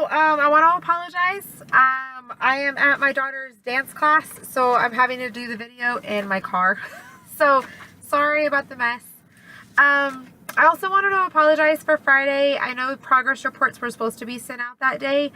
I want to apologize. I am at my daughter's dance class, so I'm having to do the video in my car. So, sorry about the mess. I also wanted to apologize for Friday. I know progress reports were supposed to be sent out that day,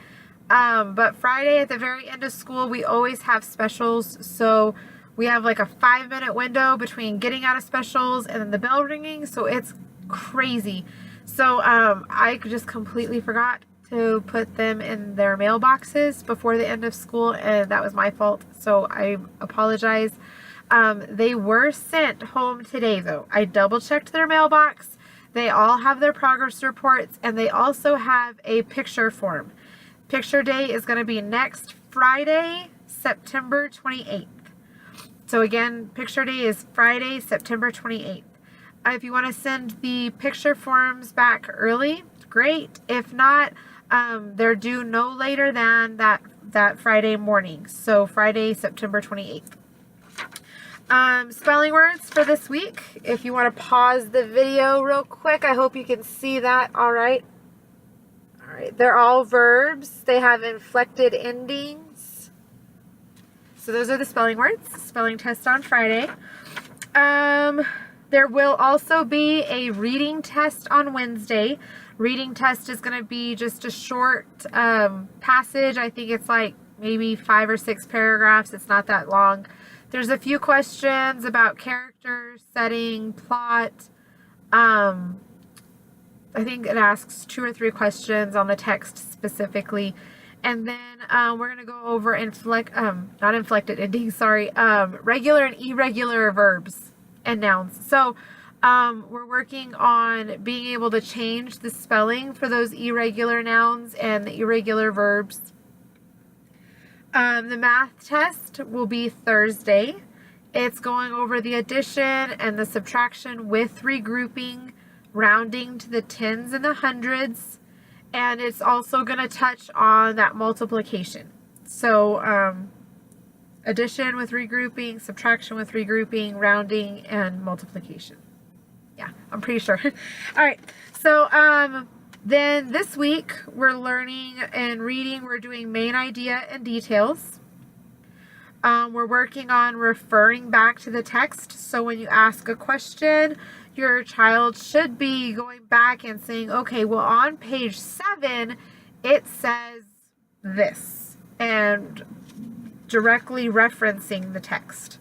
but Friday at the very end of school, we always have specials, so we have like a 5-minute window between getting out of specials and then the bell ringing, so it's crazy. So, I just completely forgot to put them in their mailboxes before the end of school, and that was my fault, so I apologize. They were sent home today, though. I double checked their mailbox. They all have their progress reports, and they also have a picture form. Picture day is going to be next Friday, September 28th. So again, picture day is Friday, September 28th. If you want to send the picture forms back early, great. If not, they're due no later than that Friday morning. So Friday, September 28th. Spelling words for this week. If you want to pause the video real quick, I hope you can see that. All right. They're all verbs. They have inflected endings. So those are the spelling words. Spelling test on Friday. There will also be a reading test on Wednesday. Reading test is going to be just a short passage. I think it's like maybe 5 or 6 paragraphs. It's not that long. There's a few questions about character, setting, plot. I think it asks 2 or 3 questions on the text specifically. And then we're going to go over not inflected endings, sorry, regular and irregular verbs and nouns. So we're working on being able to change the spelling for those irregular nouns and the irregular verbs. The math test will be Thursday. It's going over the addition and the subtraction with regrouping, rounding to the tens and the hundreds, and it's also going to touch on that multiplication. So addition with regrouping, subtraction with regrouping, rounding, and multiplication. Yeah, I'm pretty sure. All right, so then this week, we're learning and reading. We're doing main idea and details. We're working on referring back to the text. So when you ask a question, your child should be going back and saying, okay, well, on page 7, it says this, and directly referencing the text.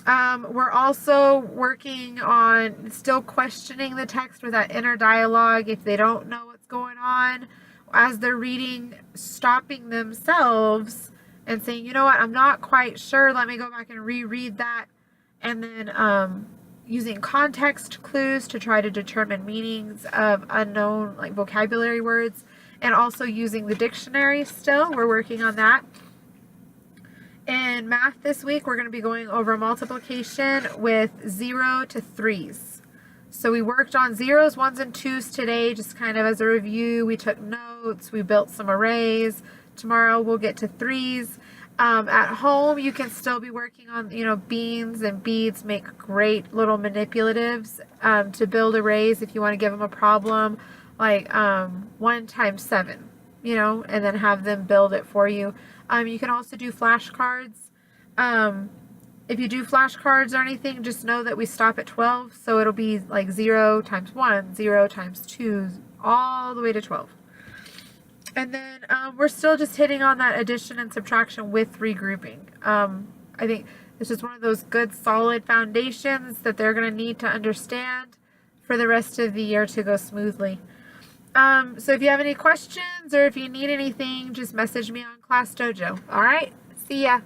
We're also working on still questioning the text with that inner dialogue. If they don't know what's going on as they're reading, stopping themselves and saying, you know what, I'm not quite sure. Let me go back and reread that. And then using context clues to try to determine meanings of unknown like vocabulary words, and also using the dictionary still. We're working on that. In math this week, we're going to be going over multiplication with 0 to 3s. So we worked on 0s, 1s, and 2s today, just kind of as a review. We took notes, we built some arrays. Tomorrow we'll get to 3s. At home, you can still be working on, beans and beads make great little manipulatives to build arrays if you want to give them a problem, like 1 times 7, and then have them build it for you. You can also do flashcards. If you do flashcards or anything, just know that we stop at 12. So it'll be like 0 times 1, 0 times 2, all the way to 12. And then we're still just hitting on that addition and subtraction with regrouping. I think this is one of those good solid foundations that they're going to need to understand for the rest of the year to go smoothly. So if you have any questions or if you need anything, just message me on Class Dojo. All right, see ya.